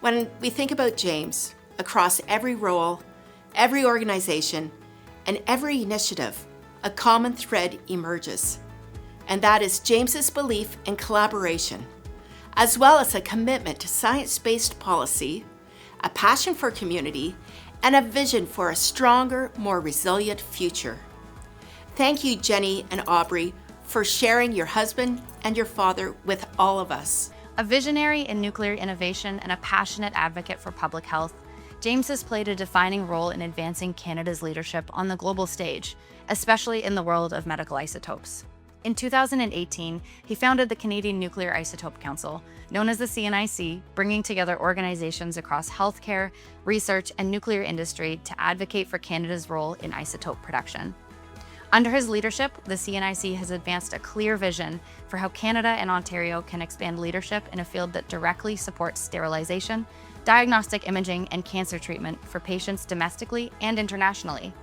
When we think about James, across every role, every organization, and every initiative, a common thread emerges. And that is James's belief in collaboration, as well as a commitment to science-based policy, a passion for community, and a vision for a stronger, more resilient future. Thank you, Jenny and Aubrey, for sharing your husband and your father with all of us. A visionary in nuclear innovation and a passionate advocate for public health, James has played a defining role in advancing Canada's leadership on the global stage, especially in the world of medical isotopes. In 2018, he founded the Canadian Nuclear Isotope Council, known as the CNIC, bringing together organizations across healthcare, research, and nuclear industry to advocate for Canada's role in isotope production. Under his leadership, the CNIC has advanced a clear vision for how Canada and Ontario can expand leadership in a field that directly supports sterilization, diagnostic imaging, and cancer treatment for patients domestically and internationally.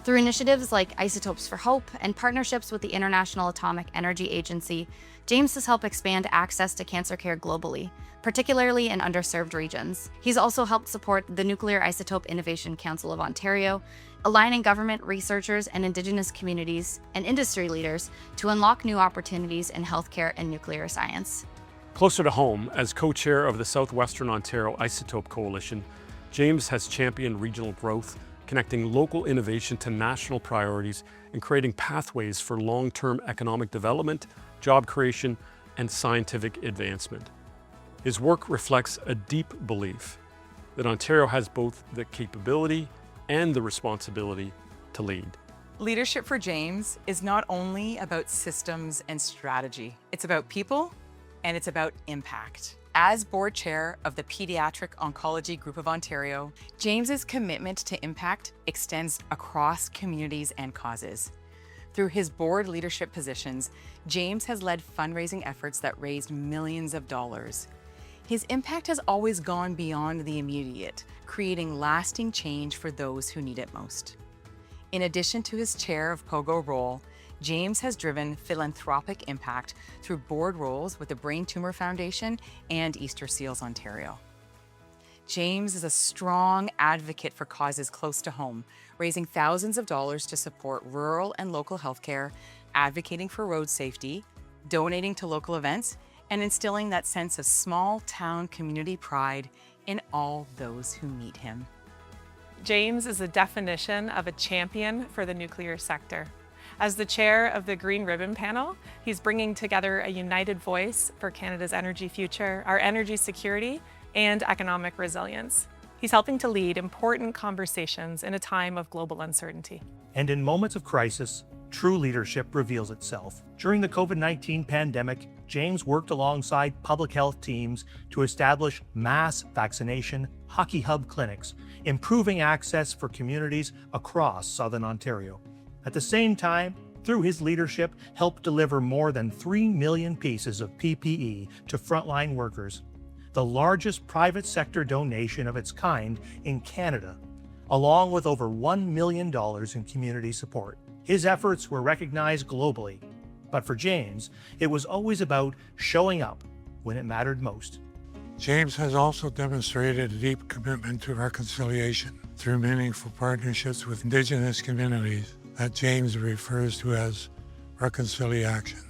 Through initiatives like Isotopes for Hope and partnerships with the International Atomic Energy Agency, James has helped expand access to cancer care globally, particularly in underserved regions. He's also helped support the Nuclear Isotope Innovation Council of Ontario, aligning government, researchers, and Indigenous communities and industry leaders to unlock new opportunities in healthcare and nuclear science. Closer to home, as co-chair of the Southwestern Ontario Isotope Coalition, James has championed regional growth, connecting local innovation to national priorities and creating pathways for long-term economic development, job creation, and scientific advancement. His work reflects a deep belief that Ontario has both the capability and the responsibility to lead. Leadership for James is not only about systems and strategy, it's about people and it's about impact. As board chair of the Pediatric Oncology Group of Ontario, James's commitment to impact extends across communities and causes. Through his board leadership positions, James has led fundraising efforts that raised millions of dollars. His impact has always gone beyond the immediate, creating lasting change for those who need it most. In addition to his chair of POGO role, James has driven philanthropic impact through board roles with the Brain Tumor Foundation and Easter Seals Ontario. James is a strong advocate for causes close to home, raising thousands of dollars to support rural and local healthcare, advocating for road safety, donating to local events, and instilling that sense of small-town community pride in all those who meet him. James is a definition of a champion for the nuclear sector. As the chair of the Green Ribbon Panel, he's bringing together a united voice for Canada's energy future, our energy security, and economic resilience. He's helping to lead important conversations in a time of global uncertainty. And in moments of crisis, true leadership reveals itself. During the COVID-19 pandemic, James worked alongside public health teams to establish mass vaccination hockey hub clinics, improving access for communities across Southern Ontario. At the same time, through his leadership, helped deliver more than 3 million pieces of PPE to frontline workers, the largest private sector donation of its kind in Canada, along with over $1 million in community support. His efforts were recognized globally, but for James, it was always about showing up when it mattered most. James has also demonstrated a deep commitment to reconciliation through meaningful partnerships with Indigenous communities that James refers to as reconciliation.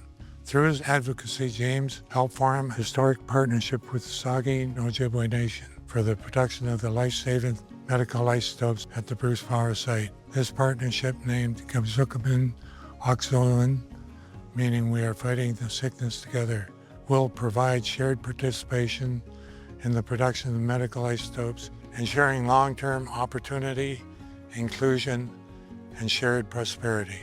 Through his advocacy, James helped form a historic partnership with the Saugeen Ojibwe Nation for the production of the life-saving medical isotopes at the Bruce Power site. This partnership, named Kamsukamin Oxolin, meaning we are fighting the sickness together, will provide shared participation in the production of medical isotopes, ensuring long-term opportunity, inclusion, and shared prosperity.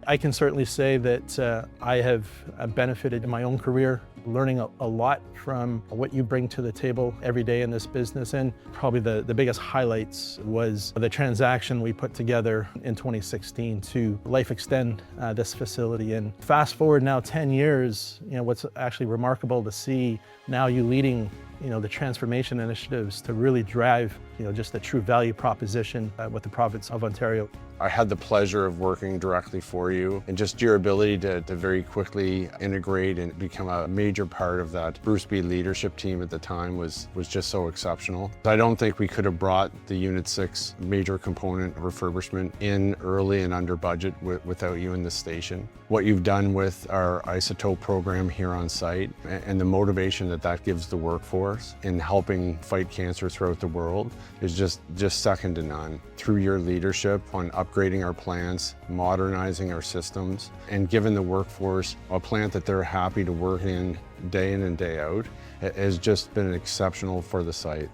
I can certainly say that I have benefited in my own career, learning a lot from what you bring to the table every day in this business. And probably the biggest highlights was the transaction we put together in 2016 to life extend this facility. And fast forward now 10 years, what's actually remarkable to see now you leading the transformation initiatives to really drive, just the true value proposition with the province of Ontario. I had the pleasure of working directly for you, and just your ability to very quickly integrate and become a major part of that Bruce B leadership team at the time was just so exceptional. I don't think we could have brought the Unit 6 major component refurbishment in early and under budget without you in the station. What you've done with our isotope program here on site and the motivation that gives the workforce in helping fight cancer throughout the world is just second to none. Through your leadership on upgrading our plants, modernizing our systems, and giving the workforce a plant that they're happy to work in and day out, has just been exceptional for the site.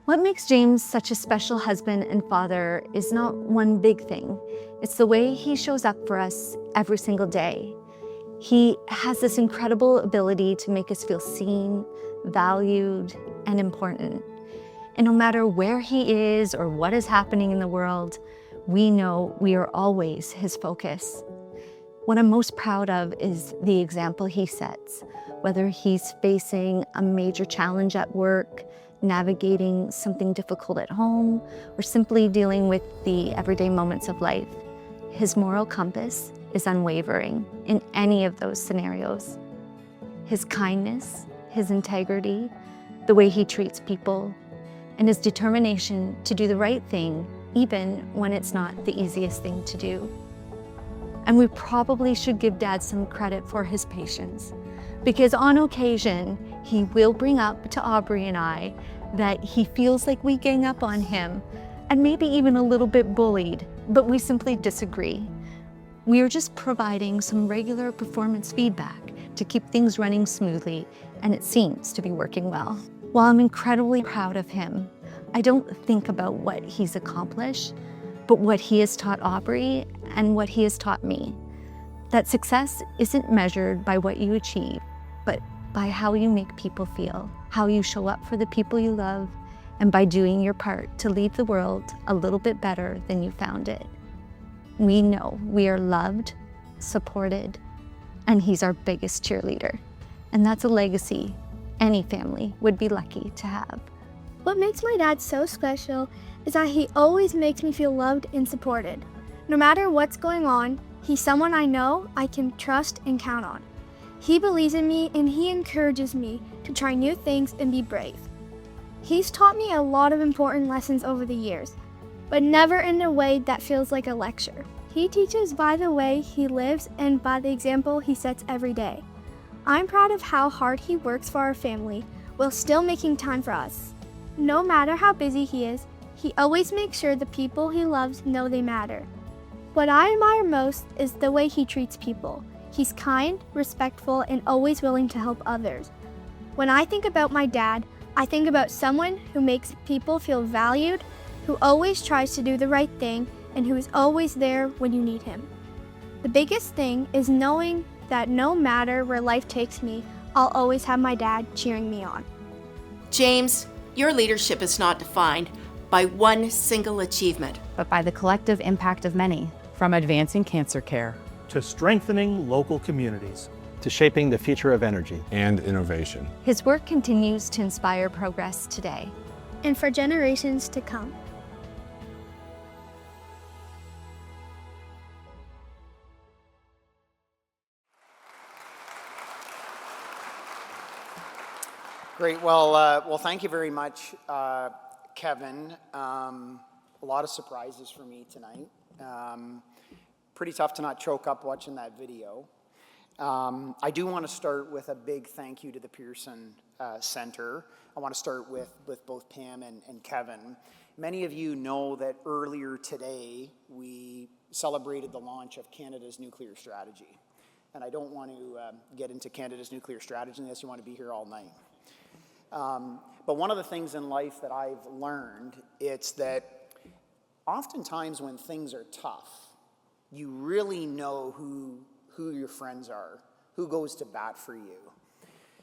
What makes James such a special husband and father is not one big thing. It's the way he shows up for us every single day. He has this incredible ability to make us feel seen, valued, and important. And no matter where he is or what is happening in the world, we know we are always his focus. What I'm most proud of is the example he sets, whether he's facing a major challenge at work, navigating something difficult at home, or simply dealing with the everyday moments of life. His moral compass is unwavering in any of those scenarios. His kindness, his integrity, the way he treats people, and his determination to do the right thing even when it's not the easiest thing to do. And we probably should give Dad some credit for his patience, because on occasion, he will bring up to Aubrey and I that he feels like we gang up on him and maybe even a little bit bullied, but we simply disagree. We are just providing some regular performance feedback to keep things running smoothly, and it seems to be working well. While I'm incredibly proud of him, I don't think about what he's accomplished, but what he has taught Aubrey and what he has taught me. That success isn't measured by what you achieve, but by how you make people feel, how you show up for the people you love, and by doing your part to leave the world a little bit better than you found it. We know we are loved, supported, and he's our biggest cheerleader. And that's a legacy any family would be lucky to have. What makes my dad so special is that he always makes me feel loved and supported. No matter what's going on, he's someone I know I can trust and count on. He believes in me and he encourages me to try new things and be brave. He's taught me a lot of important lessons over the years, but never in a way that feels like a lecture. He teaches by the way he lives and by the example he sets every day. I'm proud of how hard he works for our family while still making time for us. No matter how busy he is, he always makes sure the people he loves know they matter. What I admire most is the way he treats people. He's kind, respectful, and always willing to help others. When I think about my dad, I think about someone who makes people feel valued, who always tries to do the right thing, and who is always there when you need him. The biggest thing is knowing that no matter where life takes me, I'll always have my dad cheering me on. James, your leadership is not defined by one single achievement, but by the collective impact of many. From advancing cancer care to strengthening local communities, to shaping the future of energy. And innovation. His work continues to inspire progress today. And for generations to come. Great. Well, thank you very much, Kevin. A lot of surprises for me tonight. Pretty tough to not choke up watching that video. I do want to start with a big thank you to the Pearson Centre. I want to start with both Pam and Kevin. Many of you know that earlier today we celebrated the launch of Canada's nuclear strategy. And I don't want to get into Canada's nuclear strategy unless you want to be here all night. But one of the things in life that I've learned, it's that oftentimes when things are tough, you really know who your friends are, who goes to bat for you.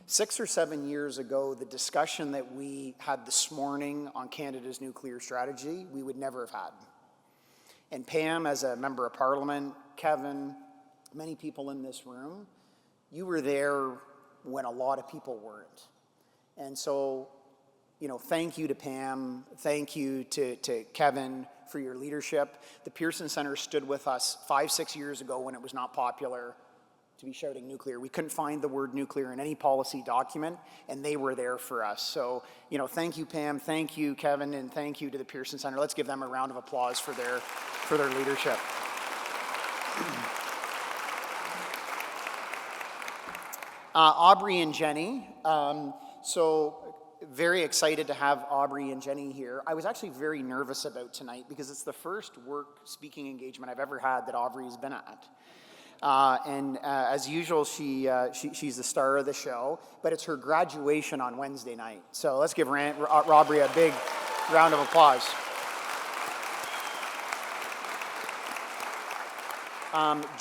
6 or 7 years ago, the discussion that we had this morning on Canada's nuclear strategy, we would never have had. And Pam, as a member of Parliament, Kevin, many people in this room, you were there when a lot of people weren't. And so, you know, thank you to Pam, thank you to Kevin for your leadership. The Pearson Centre stood with us 5-6 years ago when it was not popular to be shouting nuclear. We couldn't find the word nuclear in any policy document, and they were there for us. So, you know, thank you, Pam, thank you, Kevin, and thank you to the Pearson Centre. Let's give them a round of applause for their leadership. Aubrey and Jenny. So very excited to have Aubrey and Jenny here. I was actually very nervous about tonight because it's the first work speaking engagement I've ever had that Aubrey's been at. As usual, she's the star of the show, but it's her graduation on Wednesday night. So let's give Aubrey a big round of applause.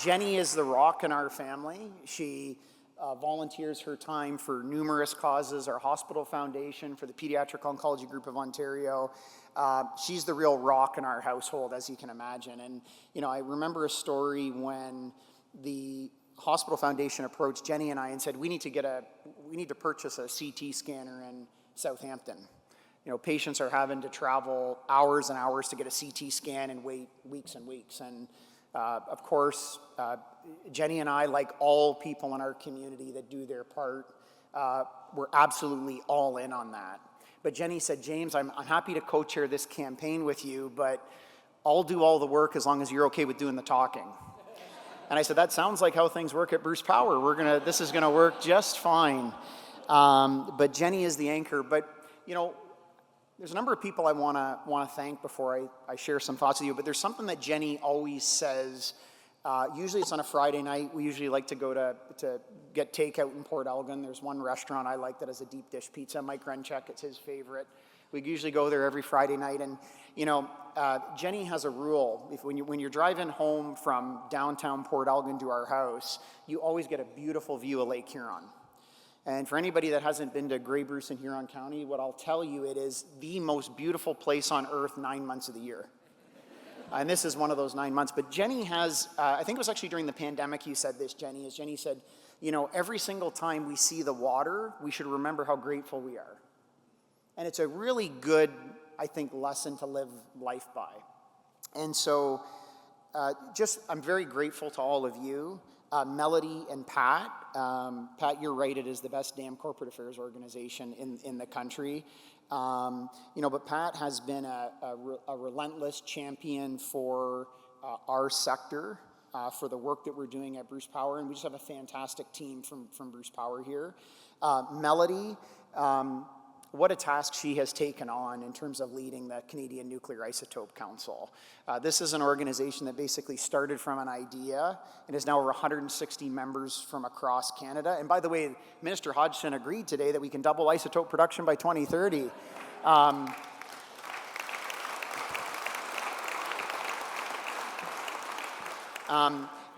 Jenny is the rock in our family. She volunteers her time for numerous causes, our hospital foundation, for the Pediatric Oncology Group of Ontario. She's the real rock in our household, as you can imagine. And, you know, I remember a story when the hospital foundation approached Jenny and I and said, we need to purchase a CT scanner in Southampton. You know, patients are having to travel hours and hours to get a CT scan and wait weeks and weeks. And of course, Jenny and I, like all people in our community that do their part, we're absolutely all in on that. But Jenny said, James, I'm happy to co-chair this campaign with you, but I'll do all the work as long as you're okay with doing the talking. And I said, that sounds like how things work at Bruce Power. This is gonna work just fine. But Jenny is the anchor. But, you know, there's a number of people I wanna thank before I share some thoughts with you, but there's something that Jenny always says. Usually it's on a Friday night. We usually like to go to get takeout in Port Elgin. There's one restaurant I like that has a deep dish pizza. Mike Renchek, it's his favorite. We usually go there every Friday night. And, you know, Jenny has a rule. When you're driving home from downtown Port Elgin to our house, you always get a beautiful view of Lake Huron. And for anybody that hasn't been to Grey Bruce in Huron County, what I'll tell you, it is the most beautiful place on earth 9 months of the year. And this is one of those 9 months. But Jenny has, I think it was actually during the pandemic you said this, Jenny, is Jenny said, you know, every single time we see the water, we should remember how grateful we are. And it's a really good, I think, lesson to live life by. And so I'm very grateful to all of you. Melody and Pat. Pat, you're right, it is the best damn corporate affairs organization in the country. You know, but Pat has been a relentless champion for our sector, for the work that we're doing at Bruce Power, and we just have a fantastic team from Bruce Power here. Melody, what a task she has taken on in terms of leading the Canadian Nuclear Isotope Council. This is an organization that basically started from an idea and is now over 160 members from across Canada. And by the way, Minister Hodgson agreed today that we can double isotope production by 2030.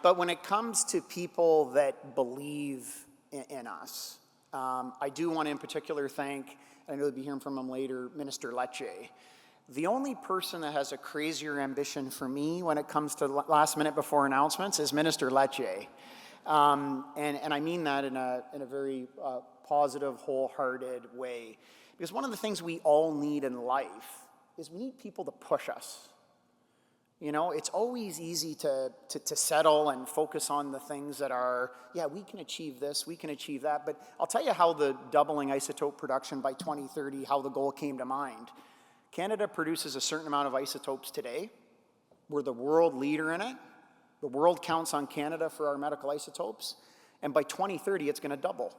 But when it comes to people that believe in us, I do want to in particular thank, I know we'll be hearing from him later, Minister Lecce. The only person that has a crazier ambition for me when it comes to last minute before announcements is Minister Lecce. And I mean that in a very positive, wholehearted way. Because one of the things we all need in life is we need people to push us. You know, it's always easy to settle and focus on the things that are, yeah, we can achieve this, we can achieve that. But I'll tell you how the doubling isotope production by 2030, how the goal came to mind. Canada produces a certain amount of isotopes today. We're the world leader in it. The world counts on Canada for our medical isotopes. And by 2030, it's going to double.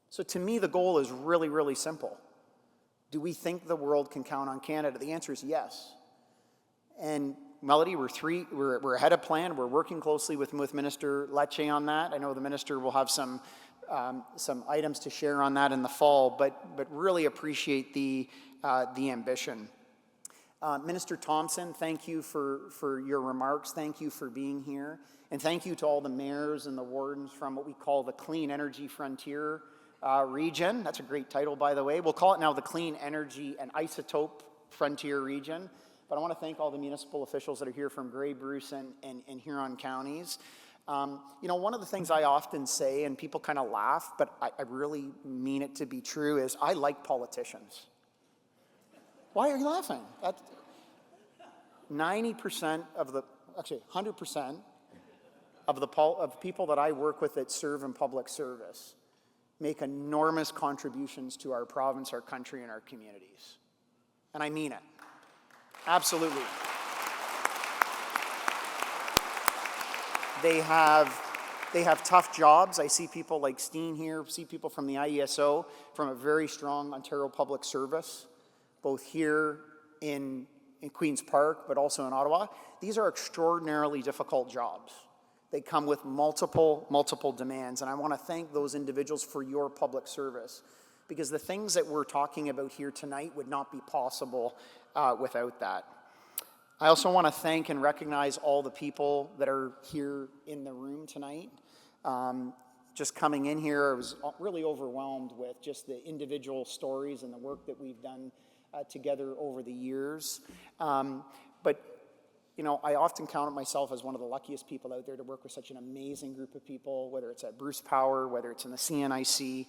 So to me, the goal is really, really simple. Do we think the world can count on Canada? The answer is yes. And Melody, we're ahead of plan. We're working closely with Minister Lecce on that. I know the minister will have some items to share on that in the fall, but really appreciate the ambition. Minister Thompson, thank you for your remarks. Thank you for being here. And thank you to all the mayors and the wardens from what we call the Clean Energy Frontier region. That's a great title, by the way. We'll call it now the Clean Energy and Isotope Frontier region. But I want to thank all the municipal officials that are here from Grey Bruce and Huron counties. You know, one of the things I often say, and people kind of laugh, but I really mean it to be true, is I like politicians. Why are you laughing? 90% of the, actually 100% of people that I work with that serve in public service make enormous contributions to our province, our country, and our communities. And I mean it. Absolutely. They have tough jobs. I see people like Steen here, see people from the IESO, from a very strong Ontario Public Service, both here in Queen's Park, but also in Ottawa. These are extraordinarily difficult jobs. They come with multiple demands, and I want to thank those individuals for your public service, because the things that we're talking about here tonight would not be possible without that. I also want to thank and recognize all the people that are here in the room tonight. Just coming in here, I was really overwhelmed with just the individual stories and the work that we've done together over the years. But you know, I often count myself as one of the luckiest people out there to work with such an amazing group of people, whether it's at Bruce Power, whether it's in the CNIC,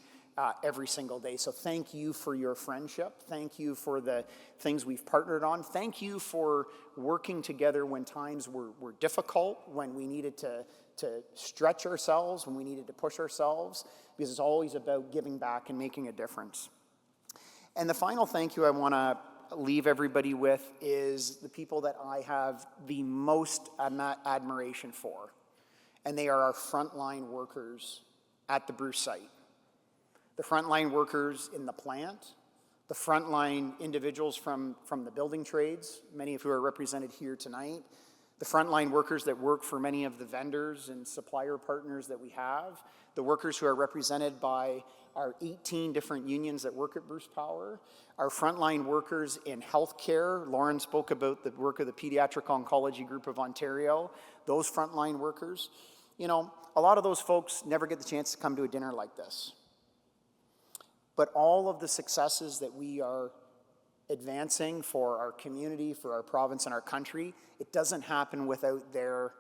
every single day. So thank you for your friendship. Thank you for the things we've partnered on. Thank you for working together when times were difficult, when we needed to stretch ourselves, when we needed to push ourselves, because it's always about giving back and making a difference. And the final thank you I want to leave everybody with is the people that I have the most admiration for, and they are our frontline workers at the Bruce site. The frontline workers in the plant, the frontline individuals from the building trades, many of who are represented here tonight, the frontline workers that work for many of the vendors and supplier partners that we have, the workers who are represented by our 18 different unions that work at Bruce Power, our frontline workers in healthcare. Lauren spoke about the work of the Pediatric Oncology Group of Ontario, those frontline workers. You know, a lot of those folks never get the chance to come to a dinner like this. But all of the successes that we are advancing for our community, for our province and our country, it doesn't happen without their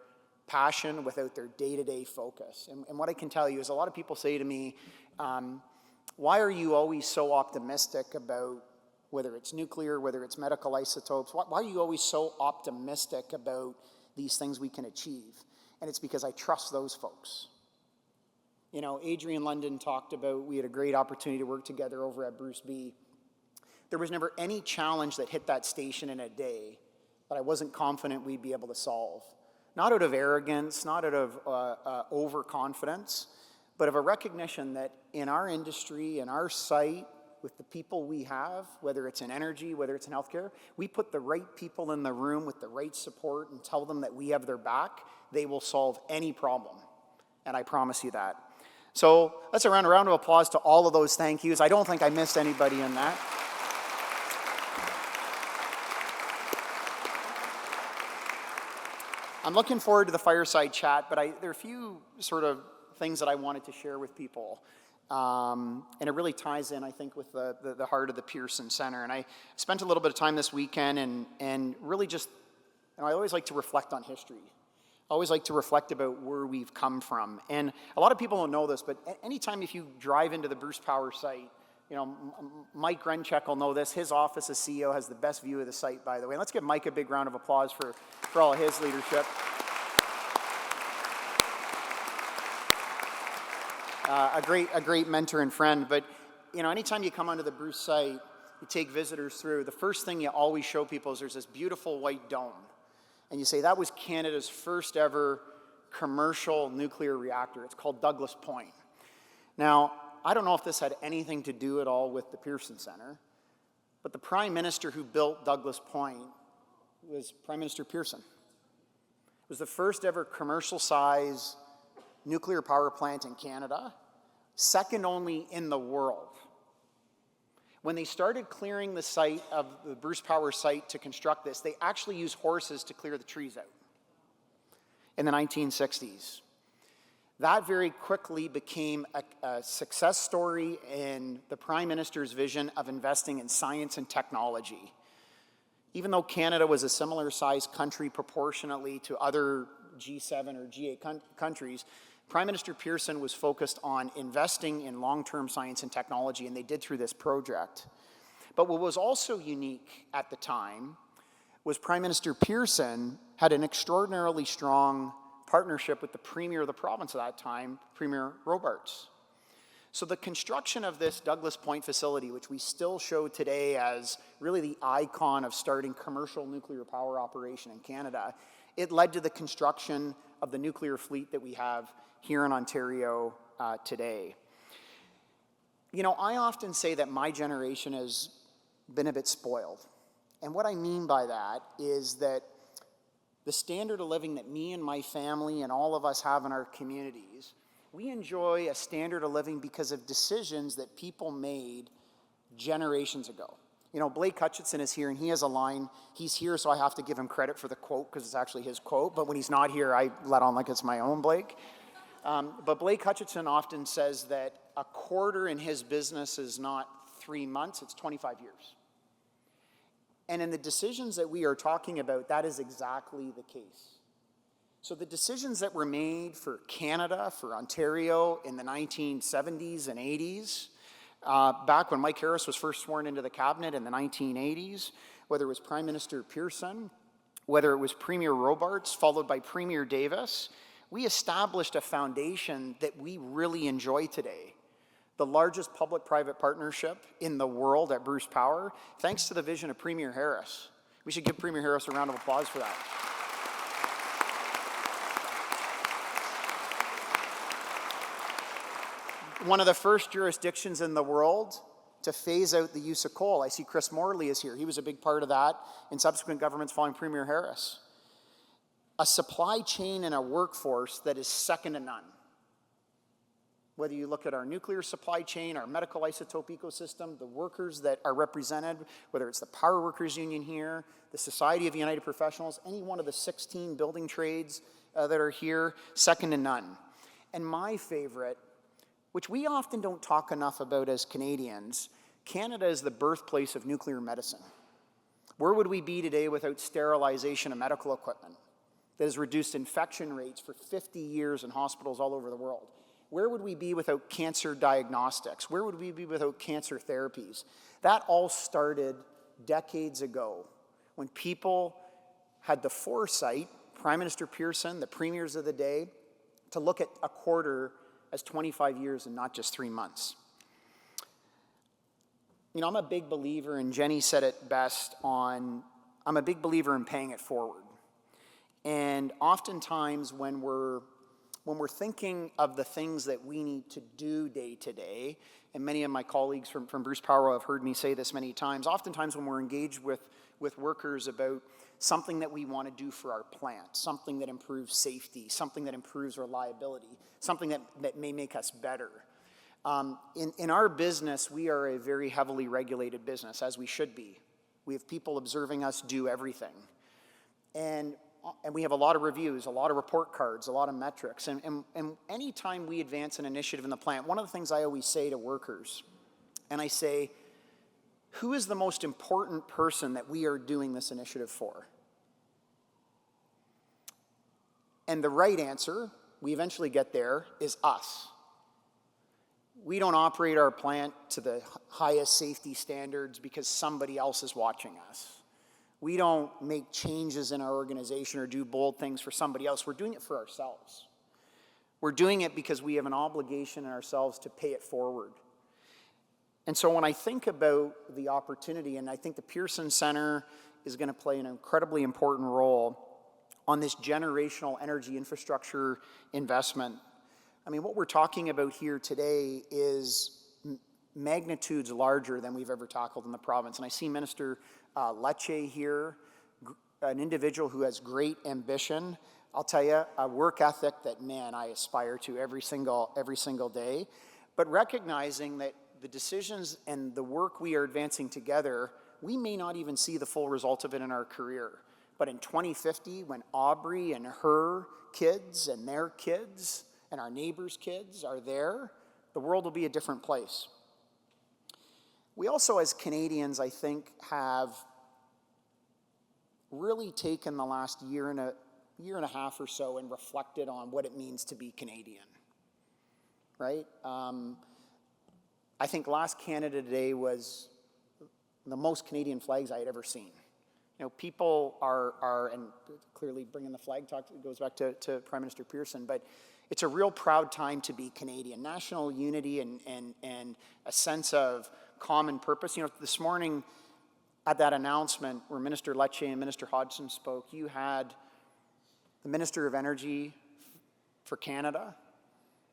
passion, without their day-to-day focus. And what I can tell you is a lot of people say to me, why are you always so optimistic about whether it's nuclear, whether it's medical isotopes, why are you always so optimistic about these things we can achieve? And it's because I trust those folks. You know, Adrian London talked about, we had a great opportunity to work together over at Bruce B. There was never any challenge that hit that station in a day that I wasn't confident we'd be able to solve. Not out of arrogance, not out of overconfidence, but of a recognition that in our industry, in our site, with the people we have, whether it's in energy, whether it's in healthcare, we put the right people in the room with the right support and tell them that we have their back, they will solve any problem. And I promise you that. So let's round a round of applause to all of those thank yous. I don't think I missed anybody in that. I'm looking forward to the fireside chat, but there are a few sort of things that I wanted to share with people. And it really ties in, I think, with the heart of the Pearson Centre. And I spent a little bit of time this weekend and really just, you know, I always like to reflect on history. I always like to reflect about where we've come from. And a lot of people don't know this, but anytime if you drive into the Bruce Power site, you know, Mike Grenchek will know this. His office as CEO has the best view of the site, by the way. And let's give Mike a big round of applause for all of his leadership. A great mentor and friend. But, you know, anytime you come onto the Bruce site, you take visitors through, the first thing you always show people is there's this beautiful white dome. And you say, that was Canada's first ever commercial nuclear reactor. It's called Douglas Point. Now, I don't know if this had anything to do at all with the Pearson Centre, but the Prime Minister who built Douglas Point was Prime Minister Pearson. It was the first ever commercial size nuclear power plant in Canada, second only in the world. When they started clearing the site of the Bruce Power site to construct this, they actually used horses to clear the trees out in the 1960s. That very quickly became a success story in the Prime Minister's vision of investing in science and technology. Even though Canada was a similar sized country proportionately to other G7 or G8 countries, Prime Minister Pearson was focused on investing in long-term science and technology, and they did through this project. But what was also unique at the time was Prime Minister Pearson had an extraordinarily strong partnership with the Premier of the province at that time, Premier Robarts. So the construction of this Douglas Point facility, which we still show today as really the icon of starting commercial nuclear power operation in Canada, it led to the construction of the nuclear fleet that we have here in Ontario today. You know, I often say that my generation has been a bit spoiled. And what I mean by that is that the standard of living that me and my family and all of us have in our communities, we enjoy a standard of living because of decisions that people made generations ago. You know, Blake Hutchinson is here, and he has a line. He's here, so I have to give him credit for the quote because it's actually his quote. But when he's not here, I let on like it's my own Blake. But Blake Hutchinson often says that a quarter in his business is not 3 months, it's 25 years. And in the decisions that we are talking about, that is exactly the case. So the decisions that were made for Canada, for Ontario in the 1970s and 80s, back when Mike Harris was first sworn into the cabinet in the 1980s, whether it was Prime Minister Pearson, whether it was Premier Robarts, followed by Premier Davis, we established a foundation that we really enjoy today. The largest public-private partnership in the world at Bruce Power, thanks to the vision of Premier Harris. We should give Premier Harris a round of applause for that. One of the first jurisdictions in the world to phase out the use of coal. I see Chris Morley is here. He was a big part of that in subsequent governments following Premier Harris. A supply chain and a workforce that is second to none. Whether you look at our nuclear supply chain, our medical isotope ecosystem, the workers that are represented, whether it's the Power Workers Union here, the Society of United Professionals, any one of the 16 building trades that are here, second to none. And my favorite, which we often don't talk enough about as Canadians, Canada is the birthplace of nuclear medicine. Where would we be today without sterilization of medical equipment that has reduced infection rates for 50 years in hospitals all over the world? Where would we be without cancer diagnostics? Where would we be without cancer therapies? That all started decades ago when people had the foresight, Prime Minister Pearson, the premiers of the day, to look at a quarter as 25 years and not just 3 months. You know, I'm a big believer, and Jenny said it best I'm a big believer in paying it forward. And oftentimes when we're thinking of the things that we need to do day to day, and many of my colleagues from Bruce Power have heard me say this many times, oftentimes when we're engaged with workers about something that we want to do for our plant, something that improves safety, something that improves reliability, something that may make us better. In our business, we are a very heavily regulated business, as we should be. We have people observing us do everything. And we have a lot of reviews, a lot of report cards, a lot of metrics. And anytime we advance an initiative in the plant, one of the things I always say to workers, and I say, who is the most important person that we are doing this initiative for? And the right answer, we eventually get there, is us. We don't operate our plant to the highest safety standards because somebody else is watching us. We don't make changes in our organization or do bold things for somebody else. We're doing it for ourselves. We're doing it because we have an obligation in ourselves to pay it forward. And so when I think about the opportunity, and I think the Pearson Centre is going to play an incredibly important role on this generational energy infrastructure investment. I mean, what we're talking about here today is magnitudes larger than we've ever tackled in the province. And I see Minister Lecce here, an individual who has great ambition. I'll tell you, a work ethic that, man, I aspire to every single day. But recognizing that the decisions and the work we are advancing together, we may not even see the full result of it in our career. But in 2050, when Aubrey and her kids and their kids and our neighbors' kids are there, the world will be a different place. We also, as Canadians, I think, have really taken the last year year and a half or so and reflected on what it means to be Canadian, right? I think last Canada Day was the most Canadian flags I had ever seen. You know, people are and clearly bringing the flag talk goes back to Prime Minister Pearson, but it's a real proud time to be Canadian. National unity and a sense of common purpose. You know, this morning at that announcement where Minister Lecce and Minister Hodgson spoke, you had the Minister of Energy for Canada,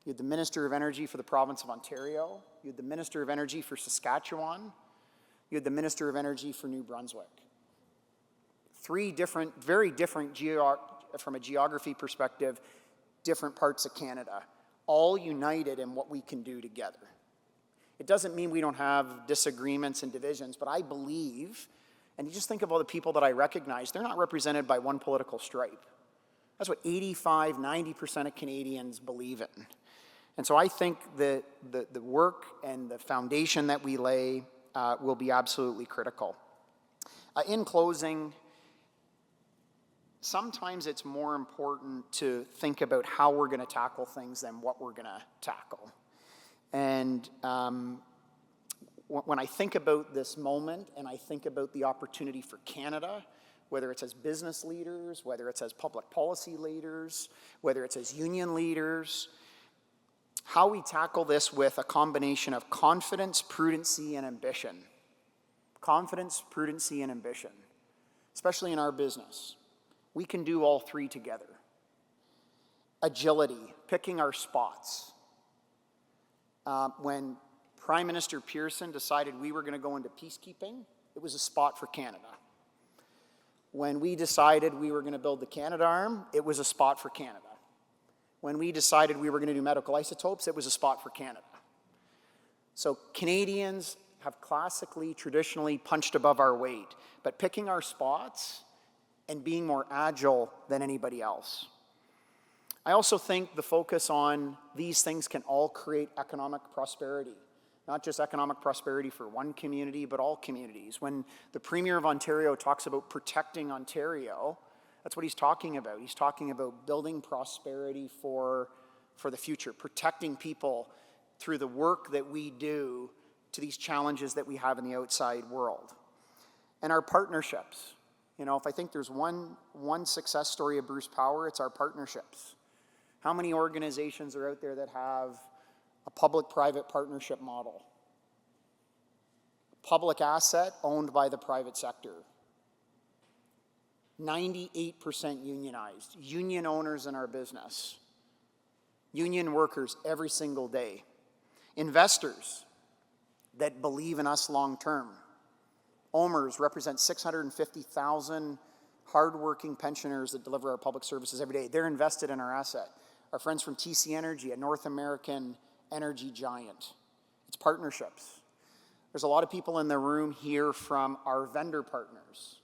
you had the Minister of Energy for the province of Ontario, you had the Minister of Energy for Saskatchewan, you had the Minister of Energy for New Brunswick. Three different, very different from a geography perspective, different parts of Canada, all united in what we can do together. It doesn't mean we don't have disagreements and divisions, but I believe, and you just think of all the people that I recognize, they're not represented by one political stripe. That's what 85, 90% of Canadians believe in. And so I think the work and the foundation that we lay will be absolutely critical. In closing, sometimes it's more important to think about how we're going to tackle things than what we're going to tackle. And when I think about this moment and I think about the opportunity for Canada, whether it's as business leaders, whether it's as public policy leaders, whether it's as union leaders, how we tackle this with a combination of confidence, prudency, and ambition. Confidence, prudency, and ambition, especially in our business. We can do all three together. Agility, picking our spots. When Prime Minister Pearson decided we were going to go into peacekeeping, it was a spot for Canada. When we decided we were going to build the Canadarm, it was a spot for Canada. When we decided we were going to do medical isotopes, it was a spot for Canada. So Canadians have classically, traditionally punched above our weight, but picking our spots and being more agile than anybody else. I also think the focus on these things can all create economic prosperity, not just economic prosperity for one community, but all communities. When the Premier of Ontario talks about protecting Ontario, that's what he's talking about. He's talking about building prosperity for the future, protecting people through the work that we do to these challenges that we have in the outside world. And our partnerships. You know, if I think there's one success story of Bruce Power, it's our partnerships. How many organizations are out there that have a public-private partnership model? Public asset owned by the private sector. 98% unionized. Union owners in our business. Union workers every single day. Investors that believe in us long-term. OMERS represent 650,000 hardworking pensioners that deliver our public services every day. They're invested in our asset. Our friends from TC Energy, a North American energy giant. It's partnerships. There's a lot of people in the room here from our vendor partners.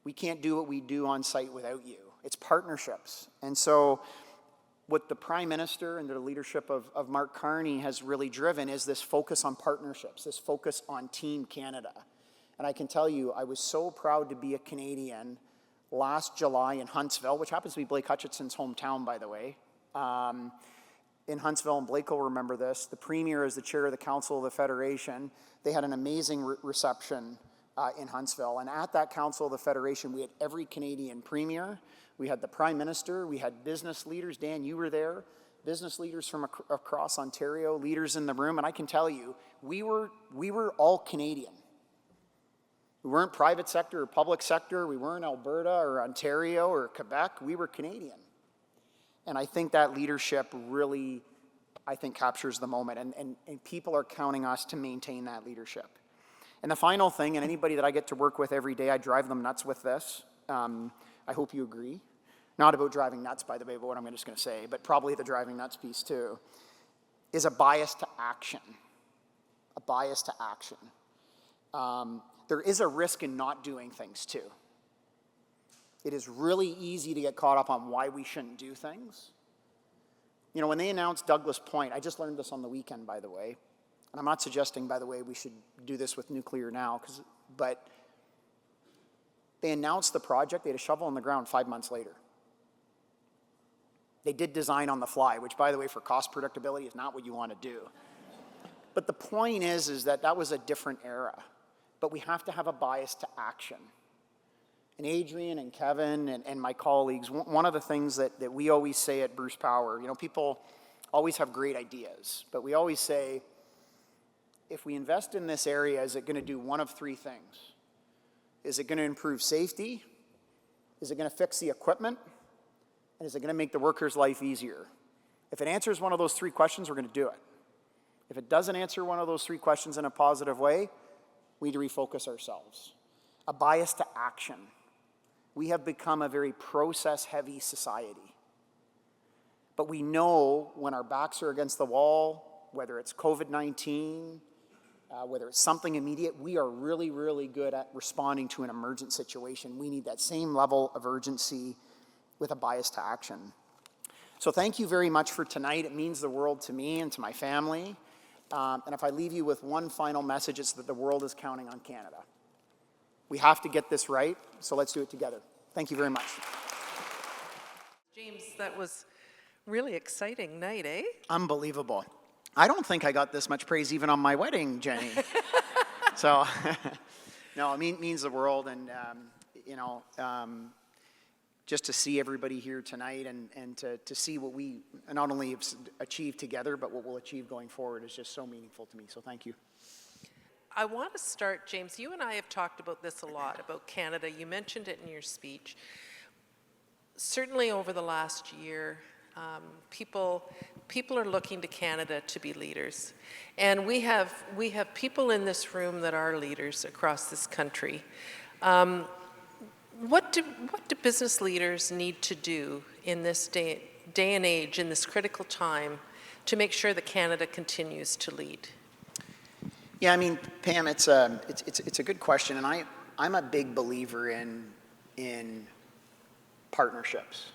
We can't do what we do on site without you. It's partnerships. And so what the Prime Minister and the leadership of Mark Carney has really driven is this focus on partnerships, this focus on Team Canada. And I can tell you, I was so proud to be a Canadian last July in Huntsville, which happens to be Blake Hutchinson's hometown, by the way. In Huntsville, and Blake will remember this, the Premier is the chair of the Council of the Federation. They had an amazing reception in Huntsville. And at that Council of the Federation, we had every Canadian Premier, we had the Prime Minister, we had business leaders. Dan, you were there. Business leaders from across Ontario, leaders in the room. And I can tell you, we were all Canadian. We weren't private sector or public sector. We weren't Alberta or Ontario or Quebec. We were Canadian. And I think that leadership really, captures the moment. And people are counting us to maintain that leadership. And the final thing, and anybody that I get to work with every day, I drive them nuts with this. I hope you agree. Not about driving nuts, by the way, but what I'm just going to say, but probably the driving nuts piece too, is a bias to action. A bias to action. There is a risk in not doing things too. It is really easy to get caught up on why we shouldn't do things. You know, when they announced Douglas Point, I just learned this on the weekend, by the way, and I'm not suggesting, by the way, we should do this with nuclear now, but they announced the project, they had a shovel in the ground 5 months later. They did design on the fly, which, by the way, for cost predictability is not what you want to do. But the point is that that was a different era. But we have to have a bias to action. And Adrian and Kevin and my colleagues, one of the things that we always say at Bruce Power, you know, people always have great ideas, but we always say, if we invest in this area, is it going to do one of three things? Is it going to improve safety? Is it going to fix the equipment? And is it going to make the worker's life easier? If it answers one of those three questions, we're going to do it. If it doesn't answer one of those three questions in a positive way, we need to refocus ourselves. A bias to action. We have become a very process-heavy society. But we know when our backs are against the wall, whether it's COVID-19, whether it's something immediate, we are really, really good at responding to an emergent situation. We need that same level of urgency with a bias to action. So thank you very much for tonight. It means the world to me and to my family. And if I leave you with one final message, it's that the world is counting on Canada. We have to get this right, so let's do it together. Thank you very much. James, that was really exciting night, eh? Unbelievable. I don't think I got this much praise even on my wedding, Jenny. So, no, it means the world, and just to see everybody here tonight and to see what we not only have achieved together, but what we'll achieve going forward is just so meaningful to me. So thank you. I want to start, James, you and I have talked about this a lot, about Canada. You mentioned it in your speech. Certainly over the last year, people are looking to Canada to be leaders. And we have people in this room that are leaders across this country. What do business leaders need to do in this day and age, in this critical time, to make sure that Canada continues to lead? Yeah, I mean, Pam, it's a good question, and I'm a big believer in partnerships.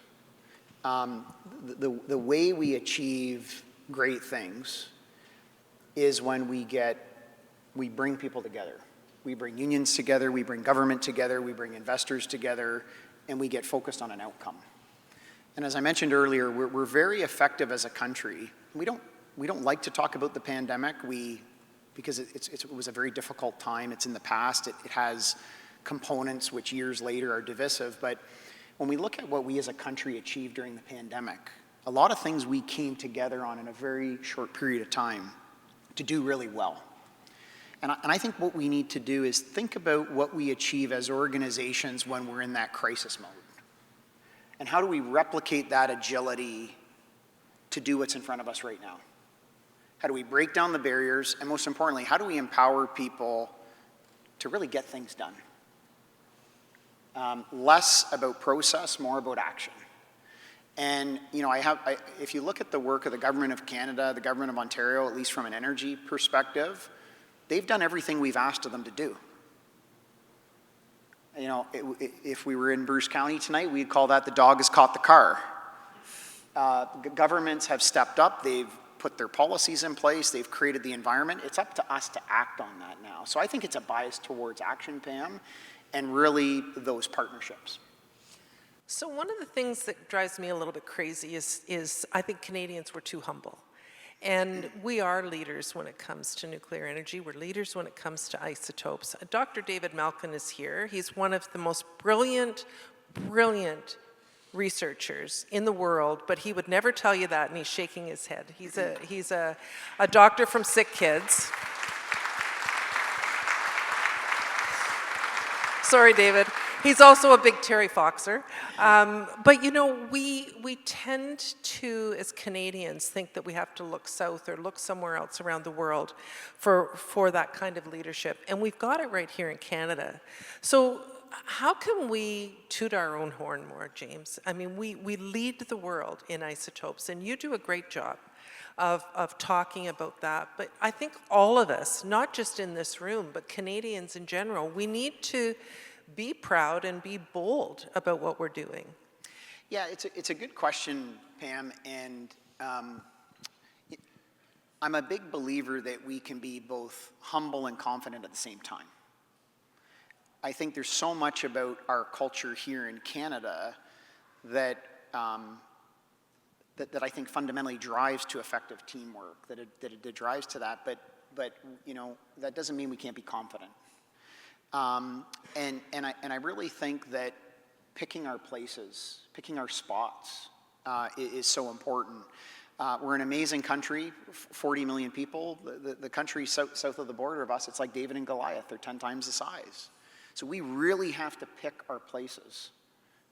The way we achieve great things is when we bring people together. We bring unions together, we bring government together, we bring investors together, and we get focused on an outcome. And as I mentioned earlier, we're very effective as a country. We don't like to talk about the pandemic because it was a very difficult time. It's in the past. It has components which years later are divisive. But when we look at what we as a country achieved during the pandemic, a lot of things we came together on in a very short period of time to do really well. And I think what we need to do is think about what we achieve as organizations when we're in that crisis mode. And how do we replicate that agility to do what's in front of us right now? How do we break down the barriers? And most importantly, how do we empower people to really get things done? Less about process, more about action. And if you look at the work of the Government of Canada, the Government of Ontario, at least from an energy perspective, they've done everything we've asked of them to do. If we were in Bruce County tonight, we'd call that the dog has caught the car. Governments have stepped up. They've put their policies in place. They've created the environment. It's up to us to act on that now. So I think it's a bias towards action, Pam, and really those partnerships. So one of the things that drives me a little bit crazy is I think Canadians were too humble. And we are leaders when it comes to nuclear energy. We're leaders when it comes to isotopes. Dr. David Malkin is here. He's one of the most brilliant researchers in the world, but he would never tell you that, and he's shaking his head. He's a doctor from Sick Kids. Sorry, David. He's also a big Terry Foxer. But we tend to, as Canadians, think that we have to look south or look somewhere else around the world for that kind of leadership. And we've got it right here in Canada. So how can we toot our own horn more, James? I mean, we lead the world in isotopes, and you do a great job of talking about that. But I think all of us, not just in this room, but Canadians in general, we need to be proud and be bold about what we're doing. Yeah, it's a good question, Pam, and I'm a big believer that we can be both humble and confident at the same time. I think there's so much about our culture here in Canada that that I think fundamentally drives to effective teamwork, that it drives to that. But you know, that doesn't mean we can't be confident. And I really think that picking our places, picking our spots is so important. We're an amazing country, 40 million people. The country south of the border of us, it's like David and Goliath. They're 10 times the size. So we really have to pick our places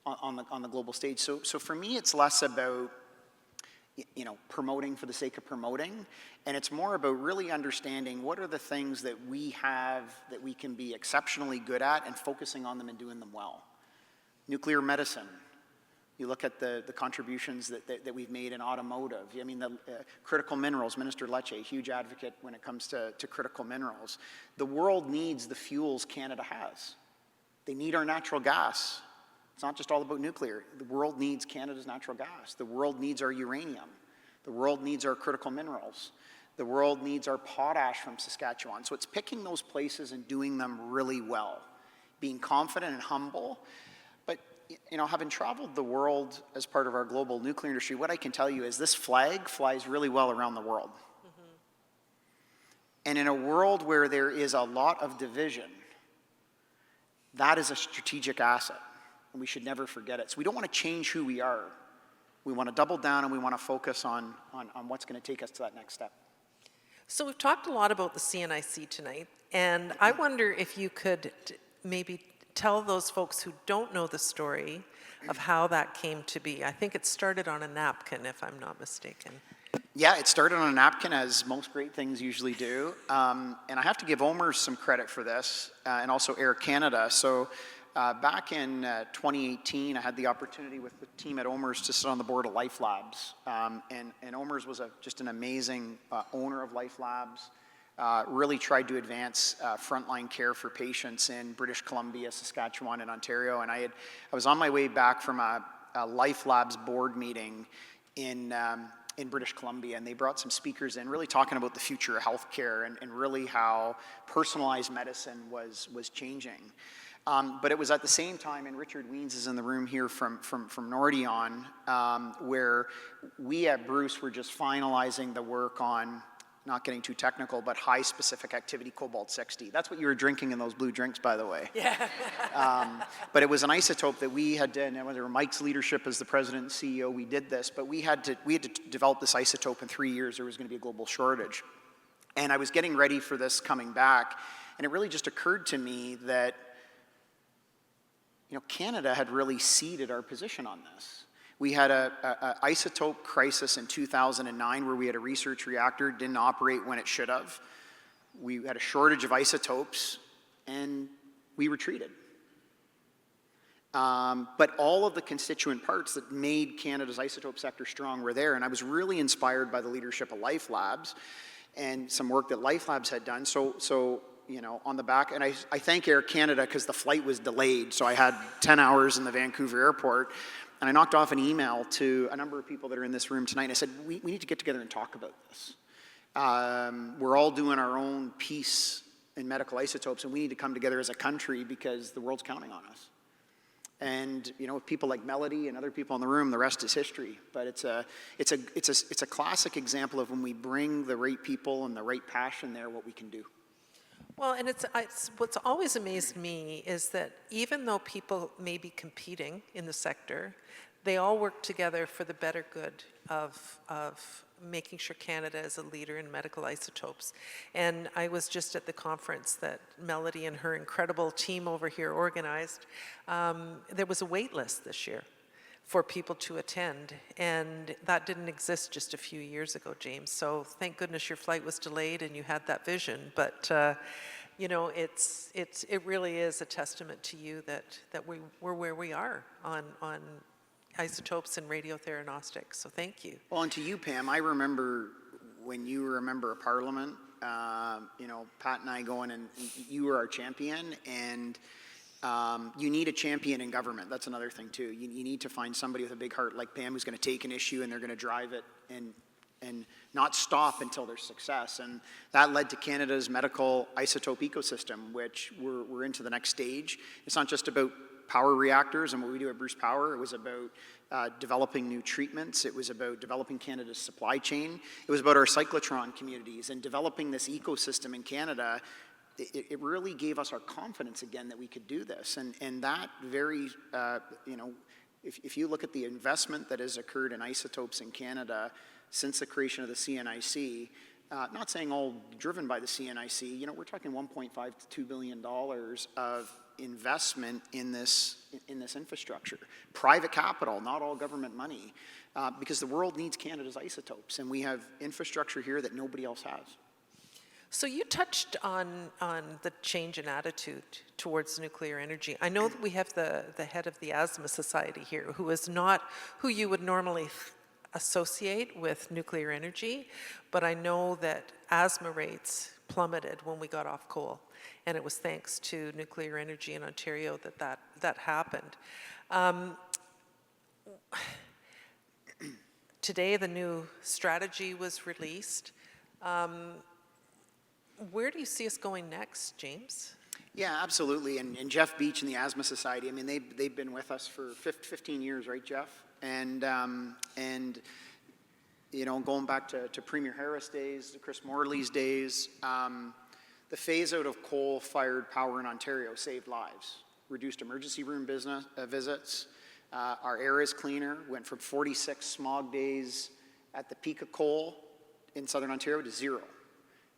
on the global stage. So for me, it's less about, you know, promoting for the sake of promoting, and it's more about really understanding what are the things that we have that we can be exceptionally good at and focusing on them and doing them well. Nuclear medicine. You look at the contributions that we've made in automotive. I mean, the critical minerals, Minister Lecce, huge advocate when it comes to critical minerals. The world needs the fuels Canada has. They need our natural gas. It's not just all about nuclear. The world needs Canada's natural gas. The world needs our uranium. The world needs our critical minerals. The world needs our potash from Saskatchewan. So it's picking those places and doing them really well, being confident and humble. But, you know, having traveled the world as part of our global nuclear industry, what I can tell you is this flag flies really well around the world. Mm-hmm. And in a world where there is a lot of division, that is a strategic asset. And we should never forget it. So we don't want to change who we are. We want to double down and we want to focus on what's going to take us to that next step. So we've talked a lot about the CNIC tonight, and I wonder if you could maybe tell those folks who don't know the story of how that came to be. I think it started on a napkin, if I'm not mistaken. Yeah, it started on a napkin, as most great things usually do. And I have to give OMERS some credit for this, and also Air Canada. So back in 2018, I had the opportunity with the team at OMERS to sit on the board of Life Labs. And OMERS was just an amazing owner of Life Labs, really tried to advance frontline care for patients in British Columbia, Saskatchewan, and Ontario. And I was on my way back from a Life Labs board meeting in British Columbia, and they brought some speakers in, really talking about the future of healthcare and really how personalized medicine was changing. But it was at the same time, and Richard Weens is in the room here from Nordion, where we at Bruce were just finalizing the work on, not getting too technical, but high specific activity cobalt-60. That's what you were drinking in those blue drinks, by the way. Yeah. But it was an isotope that we had to, and under Mike's leadership as the president and CEO, we did this, but we had to develop this isotope in 3 years. There was going to be a global shortage. And I was getting ready for this coming back, and it really just occurred to me that, you know, Canada had really ceded our position on this. We had a isotope crisis in 2009 where we had a research reactor, didn't operate when it should have. We had a shortage of isotopes, and we retreated. But all of the constituent parts that made Canada's isotope sector strong were there, and I was really inspired by the leadership of Life Labs and some work that Life Labs had done. So you know, on the back, and I thank Air Canada because the flight was delayed, so I had 10 hours in the Vancouver airport, and I knocked off an email to a number of people that are in this room tonight, and I said, we need to get together and talk about this. We're all doing our own piece in medical isotopes, and we need to come together as a country because the world's counting on us. And, you know, with people like Melody and other people in the room, the rest is history. But it's a classic example of when we bring the right people and the right passion there, what we can do. Well, and it's what's always amazed me is that even though people may be competing in the sector, they all work together for the better good of making sure Canada is a leader in medical isotopes. And I was just at the conference that Melody and her incredible team over here organized. There was a wait list this year for people to attend, and that didn't exist just a few years ago, James. So thank goodness your flight was delayed and you had that vision. But you know, it really is a testament to you that we're where we are on isotopes and radiotheranostics. So thank you. Well, and to you, Pam, I remember when you were a member of Parliament. You know, Pat and I going, and you were our champion, and. You need a champion in government. That's another thing too. You need to find somebody with a big heart like Pam who's going to take an issue and they're going to drive it and not stop until there's success. And that led to Canada's medical isotope ecosystem, which we're into the next stage. It's not just about power reactors and what we do at Bruce Power. It was about developing new treatments. It was about developing Canada's supply chain. It was about our cyclotron communities and developing this ecosystem in Canada. It really gave us our confidence again that we could do this. And that very, if you look at the investment that has occurred in isotopes in Canada since the creation of the CNIC, not saying all driven by the CNIC, we're talking $1.5 to $2 billion of investment in this infrastructure. Private capital, not all government money, because the world needs Canada's isotopes, and we have infrastructure here that nobody else has. So you touched on the change in attitude towards nuclear energy. I know that we have the head of the Asthma Society here, who is not who you would normally associate with nuclear energy, but I know that asthma rates plummeted when we got off coal, and it was thanks to nuclear energy in Ontario that happened. Today, the new strategy was released. Where do you see us going next, James? Yeah, absolutely. And Jeff Beach and the Asthma Society, I mean, they've been with us for 15 years, right, Jeff? And going back to Premier Harris days, to Chris Morley's days, the phase out of coal-fired power in Ontario saved lives, reduced emergency room visits. Our air is cleaner, went from 46 smog days at the peak of coal in Southern Ontario to 0.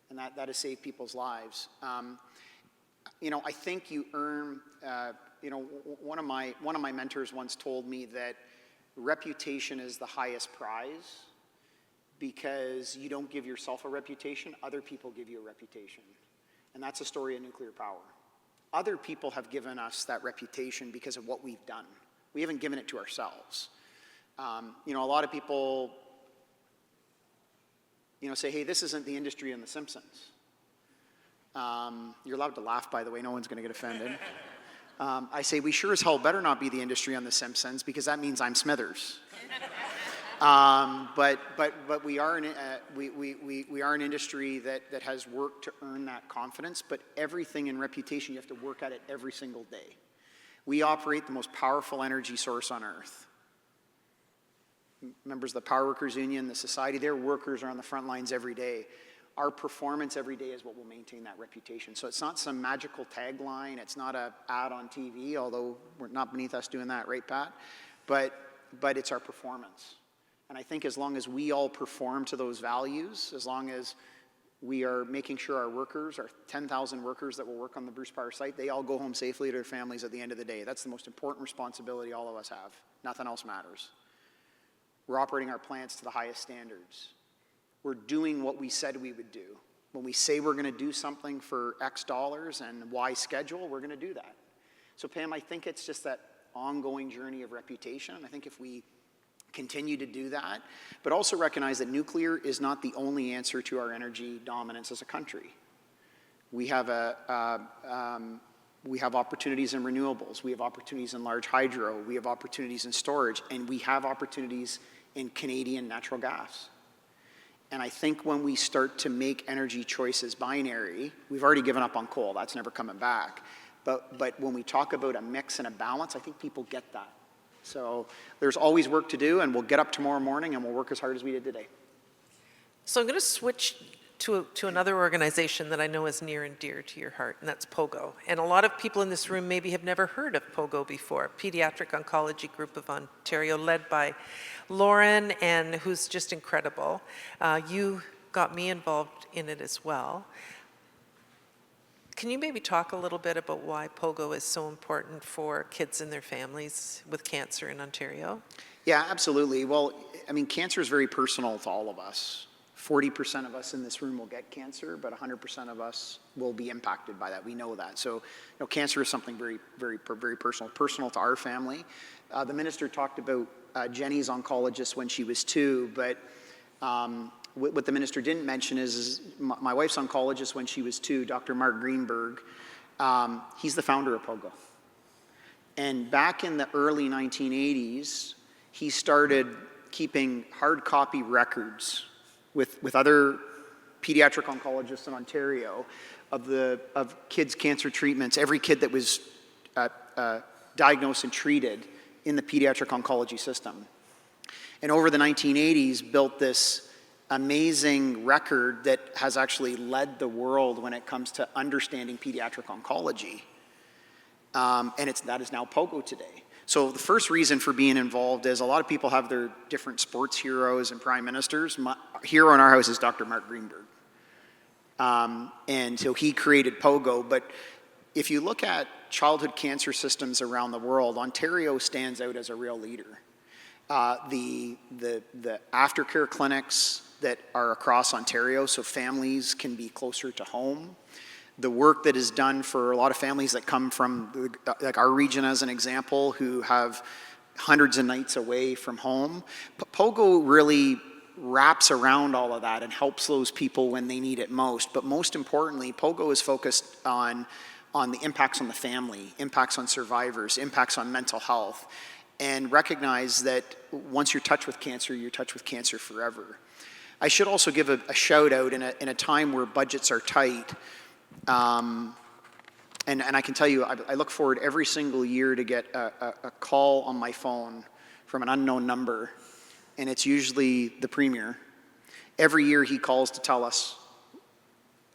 And that has saved people's lives. I think you earn, one of my mentors once told me that reputation is the highest prize because you don't give yourself a reputation, other people give you a reputation. And that's the story of nuclear power. Other people have given us that reputation because of what we've done. We haven't given it to ourselves. A lot of people say, hey, this isn't the industry on The Simpsons. You're allowed to laugh, by the way, no one's gonna get offended. I say, we sure as hell better not be the industry on The Simpsons because that means I'm Smithers. But we are an industry that has worked to earn that confidence, but everything in reputation, you have to work at it every single day. We operate the most powerful energy source on earth. Members of the Power Workers Union, the society, their workers are on the front lines every day. Our performance every day is what will maintain that reputation. So it's not some magical tagline, it's not an ad on TV, although we're not beneath us doing that, right, Pat? But it's our performance. And I think as long as we all perform to those values, as long as we are making sure our workers, our 10,000 workers that will work on the Bruce Power site, they all go home safely to their families at the end of the day. That's the most important responsibility all of us have. Nothing else matters. We're operating our plants to the highest standards. We're doing what we said we would do. When we say we're going to do something for X dollars and Y schedule, we're going to do that. So Pam, I think it's just that ongoing journey of reputation. I think if we continue to do that, but also recognize that nuclear is not the only answer to our energy dominance as a country. We have opportunities in renewables, we have opportunities in large hydro, we have opportunities in storage, and we have opportunities in Canadian natural gas. And I think when we start to make energy choices binary, we've already given up on coal, that's never coming back. But when we talk about a mix and a balance, I think people get that. So there's always work to do, and we'll get up tomorrow morning and we'll work as hard as we did today. So I'm going to switch to another organization that I know is near and dear to your heart, and that's POGO. And a lot of people in this room maybe have never heard of POGO before, Pediatric Oncology Group of Ontario, led by Lauren, and who's just incredible. You got me involved in it as well. Can you maybe talk a little bit about why POGO is so important for kids and their families with cancer in Ontario? Yeah, absolutely. Well, I mean, cancer is very personal to all of us. 40% of us in this room will get cancer, but 100% of us will be impacted by that. We know that. So, cancer is something very, very, very personal to our family. The minister talked about Jenny's oncologist when she was 2, but what the minister didn't mention is my wife's oncologist when she was 2, Dr. Mark Greenberg, he's the founder of POGO. And back in the early 1980s, he started keeping hard copy records with other pediatric oncologists in Ontario of kids' cancer treatments. Every kid that was diagnosed and treated in the pediatric oncology system. And over the 1980s, built this amazing record that has actually led the world when it comes to understanding pediatric oncology. And that is now POGO today. So the first reason for being involved is a lot of people have their different sports heroes and prime ministers. My hero in our house is Dr. Mark Greenberg. And so he created POGO. But if you look at childhood cancer systems around the world, Ontario stands out as a real leader. The aftercare clinics that are across Ontario, so families can be closer to home. The work that is done for a lot of families that come from, like our region as an example, who have hundreds of nights away from home. POGO really wraps around all of that and helps those people when they need it most. But most importantly, POGO is focused on the impacts on the family, impacts on survivors, impacts on mental health, and recognize that once you're touched with cancer forever. I should also give a shout out in a time where budgets are tight. And I can tell you, I look forward every single year to get a call on my phone from an unknown number, and it's usually the Premier. Every year he calls to tell us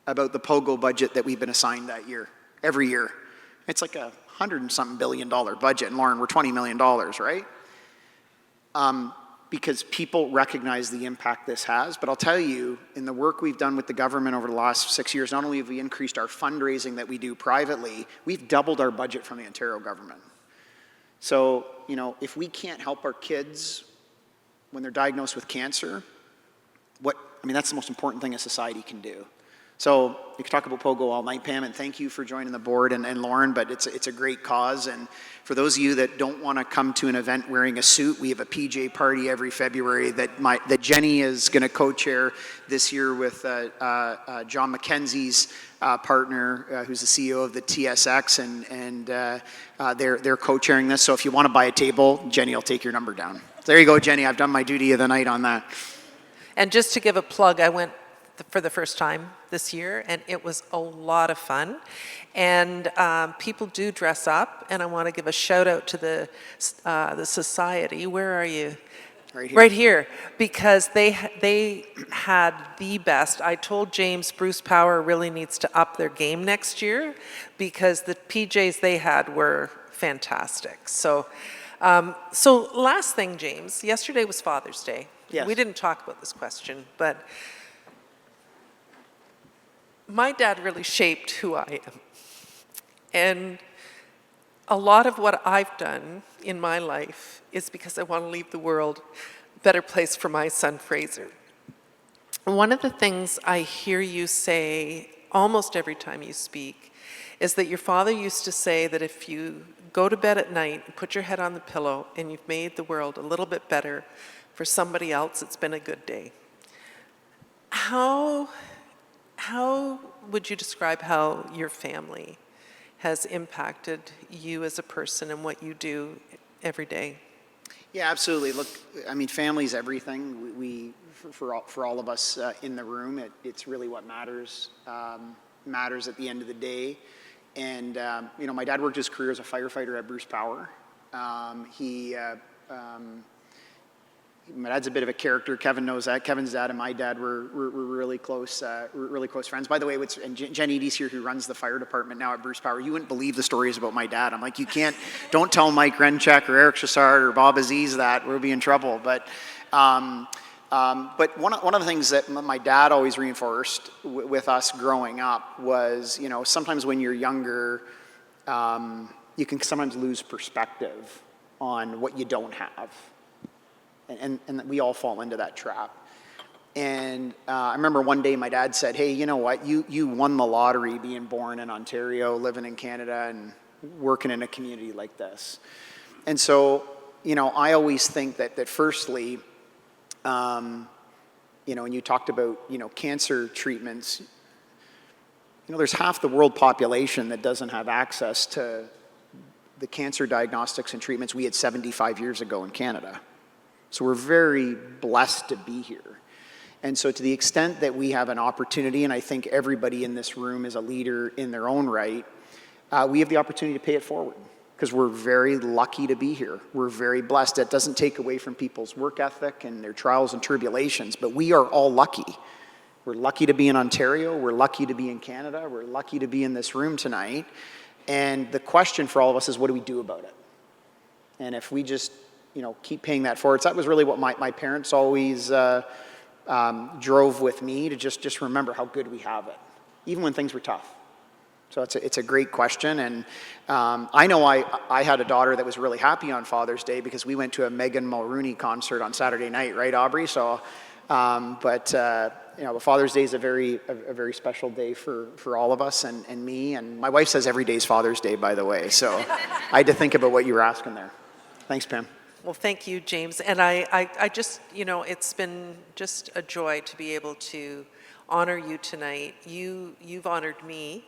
about the POGO budget that we've been assigned that year. Every year. It's like $100 and something billion budget, and Lauren, we're $20 million, right? Because people recognize the impact this has. But I'll tell you, in the work we've done with the government over the last 6 years, not only have we increased our fundraising that we do privately, we've doubled our budget from the Ontario government. So, if we can't help our kids when they're diagnosed with cancer, that's the most important thing a society can do. So you can talk about POGO all night, Pam, and thank you for joining the board and Lauren, but it's a great cause. And for those of you that don't want to come to an event wearing a suit, we have a PJ party every February that Jenny is going to co-chair this year with John McKenzie's partner, who's the CEO of the TSX, and they're co-chairing this. So if you want to buy a table, Jenny will take your number down. There you go, Jenny. I've done my duty of the night on that. And just to give a plug, I went for the first time this year, and it was a lot of fun. And people do dress up, and I want to give a shout out to the society. Where are you? Right here. Right here, because they had the best. I told James Bruce Power really needs to up their game next year, because the PJs they had were fantastic. So last thing, James, yesterday was Father's Day. Yes. We didn't talk about this question, but my dad really shaped who I am. And a lot of what I've done in my life is because I want to leave the world a better place for my son, Fraser. One of the things I hear you say almost every time you speak is that your father used to say that if you go to bed at night and put your head on the pillow and you've made the world a little bit better for somebody else, it's been a good day. How would you describe how your family has impacted you as a person and what you do every day? Yeah, absolutely. Look, family's everything. For all of us in the room, it's really what matters at the end of the day. And my dad worked his career as a firefighter at Bruce Power. My dad's a bit of a character. Kevin knows that. Kevin's dad and my dad were really close friends. By the way, and Jen Eady's here, who runs the fire department now at Bruce Power. You wouldn't believe the stories about my dad. I'm like, don't tell Mike Renchek or Eric Chassard or Bob Aziz that. We'll be in trouble. But one of the things that my dad always reinforced with us growing up was, sometimes when you're younger, you can sometimes lose perspective on what you don't have. And we all fall into that trap. And I remember one day my dad said, hey, you know what, you won the lottery being born in Ontario, living in Canada, and working in a community like this. And so, I always think that firstly, when you talked about, cancer treatments, there's half the world population that doesn't have access to the cancer diagnostics and treatments we had 75 years ago in Canada. So we're very blessed to be here. And so to the extent that we have an opportunity, and I think everybody in this room is a leader in their own right, we have the opportunity to pay it forward. because we're very lucky to be here. We're very blessed. That doesn't take away from people's work ethic and their trials and tribulations, but we are all lucky. We're lucky to be in Ontario. We're lucky to be in Canada. We're lucky to be in this room tonight. And the question for all of us is, what do we do about it? And if we just, keep paying that forward. So that was really what my parents always drove with me, to just remember how good we have it, even when things were tough. So it's a great question. And I know I had a daughter that was really happy on Father's Day because we went to a Megan Mulrooney concert on Saturday night, right, Aubrey? So, but Father's Day is a very special day for all of us and me. And my wife says every day is Father's Day, by the way. So I had to think about what you were asking there. Thanks, Pam. Well, thank you, James. And I just, it's been just a joy to be able to honor you tonight. You've honored me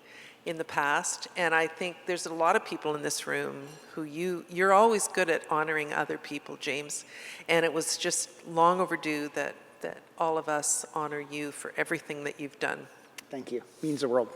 in the past, and I think there's a lot of people in this room who you're always good at honoring other people, James. And it was just long overdue that all of us honor you for everything that you've done. Thank you. Means the world.